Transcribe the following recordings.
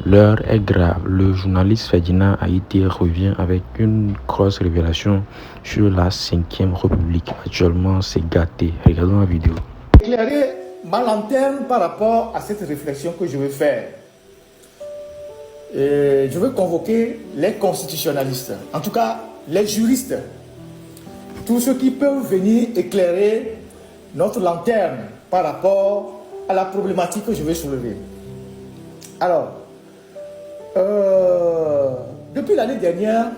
L'heure est grave. Le journaliste Ferdinand Haïté revient avec une grosse révélation sur la 5e République. Actuellement, c'est gâté. Regardons la vidéo. Éclairer ma lanterne par rapport à cette réflexion que je vais faire. Et je veux convoquer les constitutionnalistes, en tout cas les juristes, tous ceux qui peuvent venir éclairer notre lanterne par rapport à la problématique que je vais soulever. Alors, depuis l'année dernière,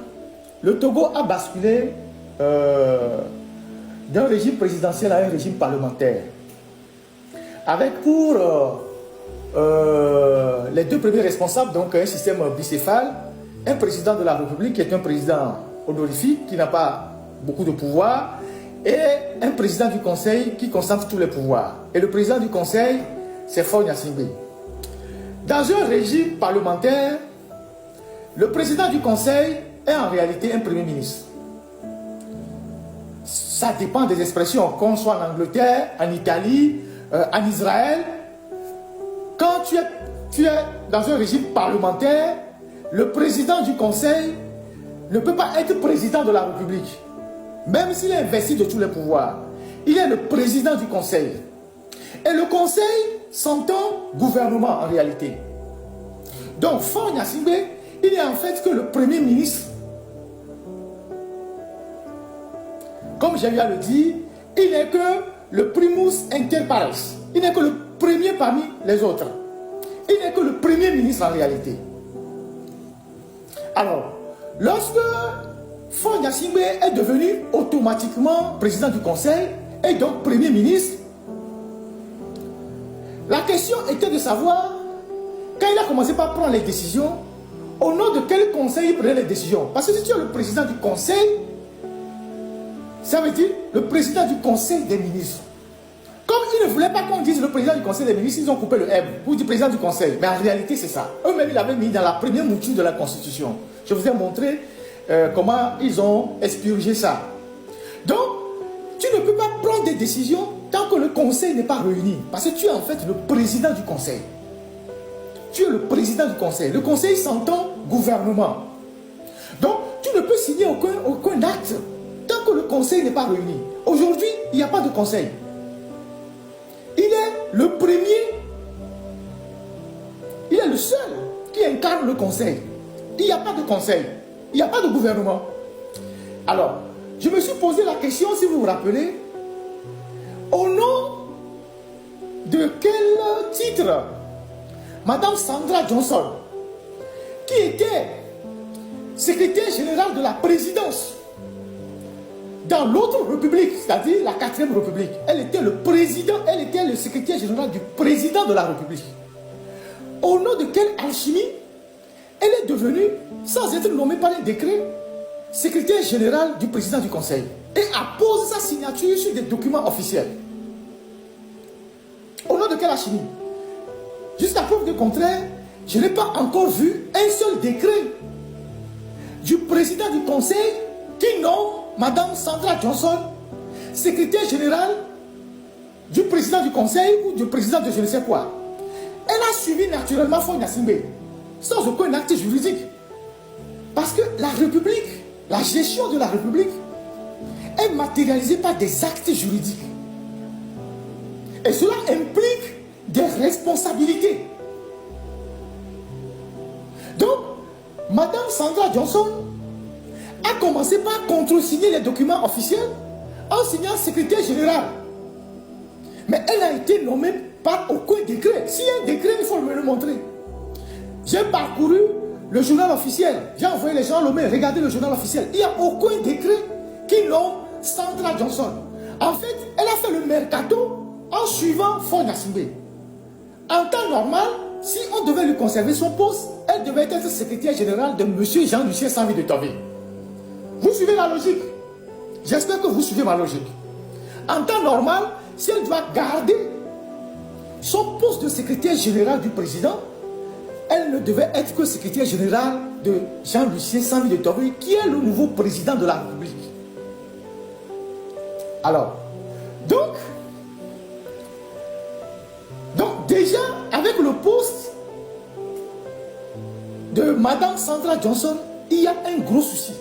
le Togo a basculé d'un régime présidentiel à un régime parlementaire, avec pour les deux premiers responsables, donc un système bicéphale, un président de la République qui est un président honorifique, qui n'a pas beaucoup de pouvoir, et un président du Conseil qui concentre tous les pouvoirs. Et le président du Conseil, c'est Faure Gnassingbé. Dans un régime parlementaire, le président du Conseil est en réalité un premier ministre. Ça dépend des expressions, qu'on soit en Angleterre, en Italie, en Israël. Quand tu es dans un régime parlementaire, le président du Conseil ne peut pas être président de la République. Même s'il est investi de tous les pouvoirs, il est le président du Conseil. Et le Conseil s'entend gouvernement en réalité. Donc Faure Gnassingbé, il est en fait que le premier ministre. Comme j'ai eu à le dire, il n'est que le primus inter pares. Il n'est que le premier parmi les autres. Il n'est que le premier ministre en réalité. Alors, lorsque Faure Gnassingbé est devenu automatiquement président du Conseil et donc premier ministre, la question était de savoir, quand il a commencé par prendre les décisions, au nom de quel conseil il prenait les décisions. Parce que si tu es le président du Conseil, ça veut dire le président du Conseil des ministres. Comme ils ne voulaient pas qu'on dise le président du Conseil des ministres, ils ont coupé le M pour dire président du Conseil. Mais en réalité, c'est ça. Eux-mêmes, ils l'avaient mis dans la première mouture de la Constitution. Je vous ai montré comment ils ont expurgé ça. Donc, tu ne peux pas prendre des décisions tant que le Conseil n'est pas réuni. Parce que tu es en fait le président du Conseil. Tu es le président du Conseil. Le Conseil s'entend gouvernement. Donc, tu ne peux signer aucun acte tant que le Conseil n'est pas réuni. Aujourd'hui, il n'y a pas de Conseil. Il est le premier, il est le seul qui incarne le Conseil. Il n'y a pas de Conseil, il n'y a pas de gouvernement. Alors, je me suis posé la question, si vous vous rappelez, au nom de quel titre Madame Sandra Johnson, qui était secrétaire générale de la présidence dans l'autre république, c'est-à-dire la 4e république, elle était le président, elle était le secrétaire général du président de la république. Au nom de quelle alchimie elle est devenue, sans être nommée par un décret, secrétaire général du président du conseil et appose sa signature sur des documents officiels. Au nom de quelle alchimie? Jusqu'à preuve du contraire, je n'ai pas encore vu un seul décret du président du conseil qui nomme Madame Sandra Johnson, secrétaire générale du président du conseil ou du président de je ne sais quoi. Elle a suivi naturellement Faure Gnassingbé, sans aucun acte juridique. Parce que la République, la gestion de la République, est matérialisée par des actes juridiques. Et cela implique des responsabilités. Donc, Madame Sandra Johnson a commencé par contresigner les documents officiels en signant secrétaire général. Mais elle a été nommée par aucun décret. S'il y a un décret, il faut me le montrer. J'ai parcouru le journal officiel. J'ai envoyé les gens à Lomé, regardez le journal officiel. Il n'y a aucun décret qui nomme Sandra Johnson. En fait, elle a fait le mercato en suivant Faure Gnassingbé. En temps normal, si on devait lui conserver son poste, elle devait être secrétaire générale de M. Jean-Lucien Sanvi de Tové. Vous suivez la logique? J'espère que vous suivez ma logique. En temps normal, si elle doit garder son poste de secrétaire général du président, elle ne devait être que secrétaire général de Jean-Lucien Sanvi de Tové, qui est le nouveau président de la République. Alors, donc déjà, avec le poste de Madame Sandra Johnson, il y a un gros souci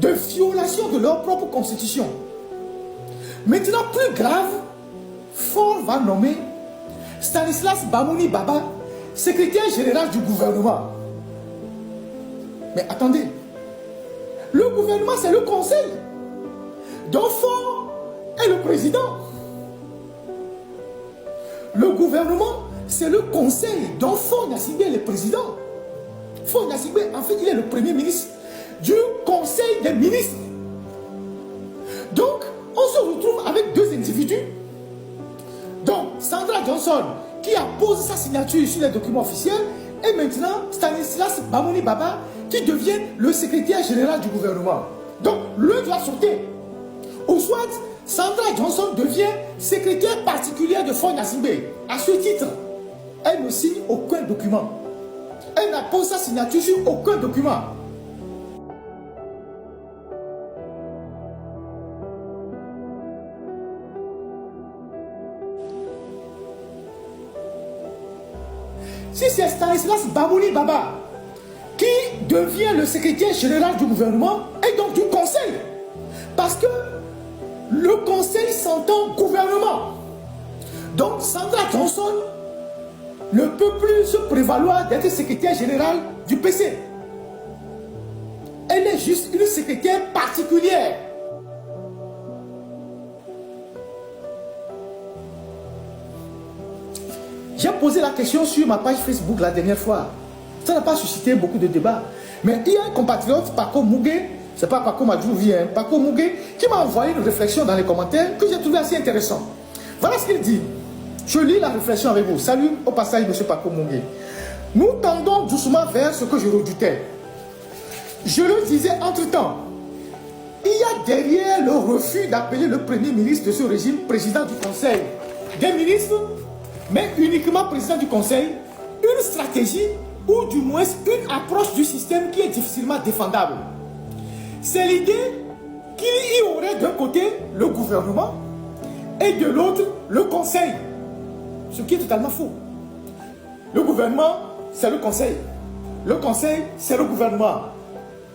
de violation de leur propre constitution. Maintenant, plus grave, Faure va nommer Stanislas Bamouni Baba, secrétaire général du gouvernement. Mais attendez, le gouvernement c'est le conseil, dont Faure est le président. Le gouvernement c'est le conseil, dont Faure Gnassingbé est le président. Faure Gnassingbé, en fait, il est le premier ministre du conseil des ministres. Donc, on se retrouve avec deux individus. Donc, Sandra Johnson, qui a posé sa signature sur les documents officiels, et maintenant Stanislas Bamouni Baba, qui devient le secrétaire général du gouvernement. Donc, l'un doit sauter. Ou soit, Sandra Johnson devient secrétaire particulière de Faure Gnassingbé. À ce titre, elle ne signe aucun document. Elle n'a posé sa signature sur aucun document. Si c'est Stanislas Bamouni Baba qui devient le secrétaire général du gouvernement et donc du conseil, parce que le conseil s'entend gouvernement. Donc Sandra Johnson ne peut plus se prévaloir d'être secrétaire général du PC. Elle est juste une secrétaire particulière. J'ai posé la question sur ma page Facebook la dernière fois. Ça n'a pas suscité beaucoup de débats. Mais il y a un compatriote, Paco Mugué, c'est pas Paco Madjouvi, hein, Paco Mugué, qui m'a envoyé une réflexion dans les commentaires que j'ai trouvé assez intéressant. Voilà ce qu'il dit. Je lis la réflexion avec vous. Salut au passage, M. Paco Mugué. Nous tendons doucement vers ce que je redoutais. Je le disais entre-temps. Il y a derrière le refus d'appeler le premier ministre de ce régime président du Conseil des ministres, mais uniquement président du Conseil, une stratégie ou du moins une approche du système qui est difficilement défendable. C'est l'idée qu'il y aurait d'un côté le gouvernement et de l'autre le Conseil. Ce qui est totalement faux. Le gouvernement, c'est le Conseil. Le Conseil, c'est le gouvernement.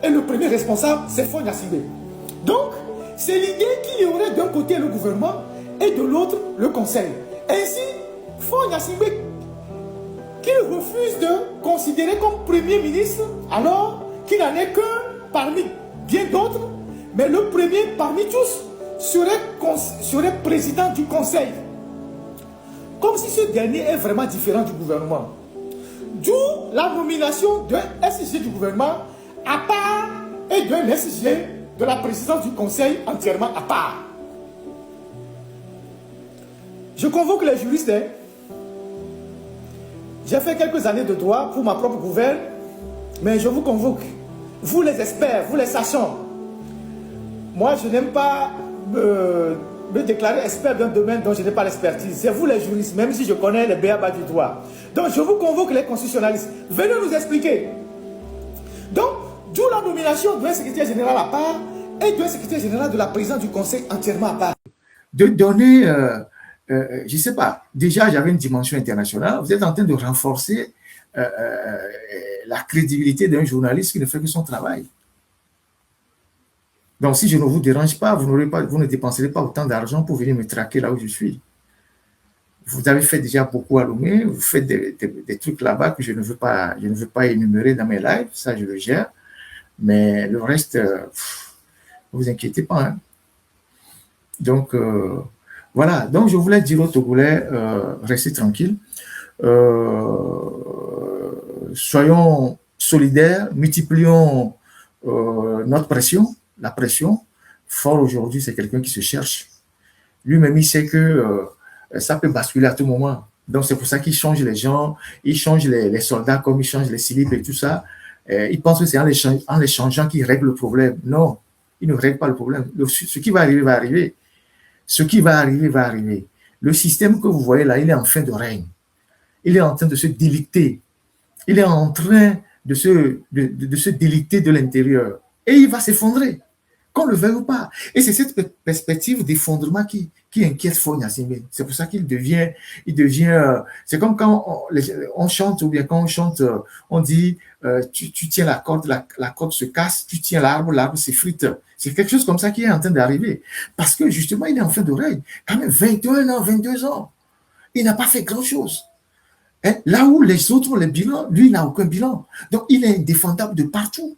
Et le premier responsable, c'est Faure Gnassingbé. Donc, c'est l'idée qu'il y aurait d'un côté le gouvernement et de l'autre le Conseil. Ainsi, Faure Gnassingbé, qu'il refuse de considérer comme premier ministre, alors qu'il n'en est qu'un parmi bien d'autres, mais le premier parmi tous serait président du Conseil. Comme si ce dernier est vraiment différent du gouvernement. D'où la nomination d'un SG du gouvernement à part et d'un SG de la présidence du Conseil entièrement à part. Je convoque les juristes. J'ai fait quelques années de droit pour ma propre gouverne, mais je vous convoque, vous les experts, vous les sachants. Moi, je n'aime pas me déclarer expert d'un domaine dont je n'ai pas l'expertise. C'est vous les juristes, même si je connais les b.a.-ba du droit. Donc, je vous convoque les constitutionnalistes. Venez nous expliquer. Donc, d'où la nomination d'un secrétaire général à part et d'un secrétaire général de la présidence du Conseil entièrement à part. De donner, je ne sais pas, déjà j'avais une dimension internationale. Vous êtes en train de renforcer la crédibilité d'un journaliste qui ne fait que son travail. Donc, si je ne vous dérange pas, vous ne dépenserez pas autant d'argent pour venir me traquer là où je suis. Vous avez fait déjà beaucoup à Lomé, vous faites des trucs là-bas que je ne veux pas énumérer dans mes lives, ça je le gère. Mais le reste, ne vous inquiétez pas. Hein. Donc, voilà. Donc, je voulais dire aux Togolais, restez tranquilles. Soyons solidaires, multiplions notre pression. La pression, Faure aujourd'hui, c'est quelqu'un qui se cherche. Lui-même, il sait que ça peut basculer à tout moment. Donc, c'est pour ça qu'il change les gens, il change les soldats comme il change les slips et tout ça. Il pense que c'est en les changeant qu'il règle le problème. Non, il ne règle pas le problème. Ce qui va arriver, va arriver. Ce qui va arriver, va arriver. Le système que vous voyez là, il est en fin de règne. Il est en train de se délicter. Il est en train de se délicter de l'intérieur. Et il va s'effondrer. qu'on ne le veuille ou pas. Et c'est cette perspective d'effondrement qui inquiète Faure Gnassingbé. C'est pour ça qu'il devient, c'est comme quand on chante, ou bien quand on chante, on dit, tu tiens la corde se casse, tu tiens l'arbre s'effrite. C'est quelque chose comme ça qui est en train d'arriver. Parce que justement, il est en fin d'oreille. Quand même 21 ans, 22 ans. Il n'a pas fait grand-chose. Hein? Là où les autres ont les bilans, lui, il n'a aucun bilan. Donc, il est indéfendable de partout.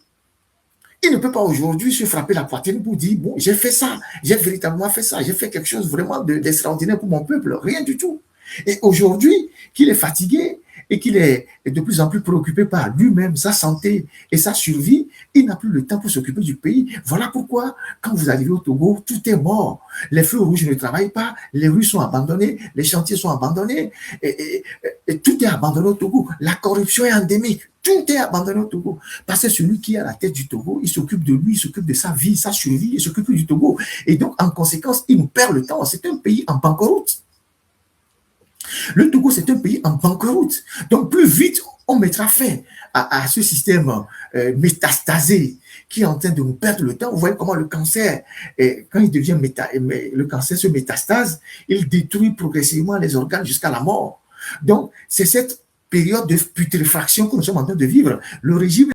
Il ne peut pas aujourd'hui se frapper la poitrine pour dire, bon, j'ai fait ça, j'ai véritablement fait ça, j'ai fait quelque chose vraiment d'extraordinaire pour mon peuple. Rien du tout. Et aujourd'hui, qu'il est fatigué et qu'il est de plus en plus préoccupé par lui-même, sa santé et sa survie, il n'a plus le temps pour s'occuper du pays. Voilà pourquoi, quand vous arrivez au Togo, tout est mort. Les feux rouges ne travaillent pas, les rues sont abandonnées, les chantiers sont abandonnés, et tout est abandonné au Togo. La corruption est endémique. Tout est abandonné au Togo. Parce que celui qui est à la tête du Togo, il s'occupe de lui, il s'occupe de sa vie, sa survie, il s'occupe du Togo. Et donc, en conséquence, il nous perd le temps. C'est un pays en banqueroute. Le Togo, c'est un pays en banqueroute. Donc, plus vite on mettra fin à ce système métastasé qui est en train de nous perdre le temps. Vous voyez comment le cancer, quand il devient le cancer se métastase, il détruit progressivement les organes jusqu'à la mort. Donc, c'est cette période de putréfaction que nous sommes en train de vivre. Le régime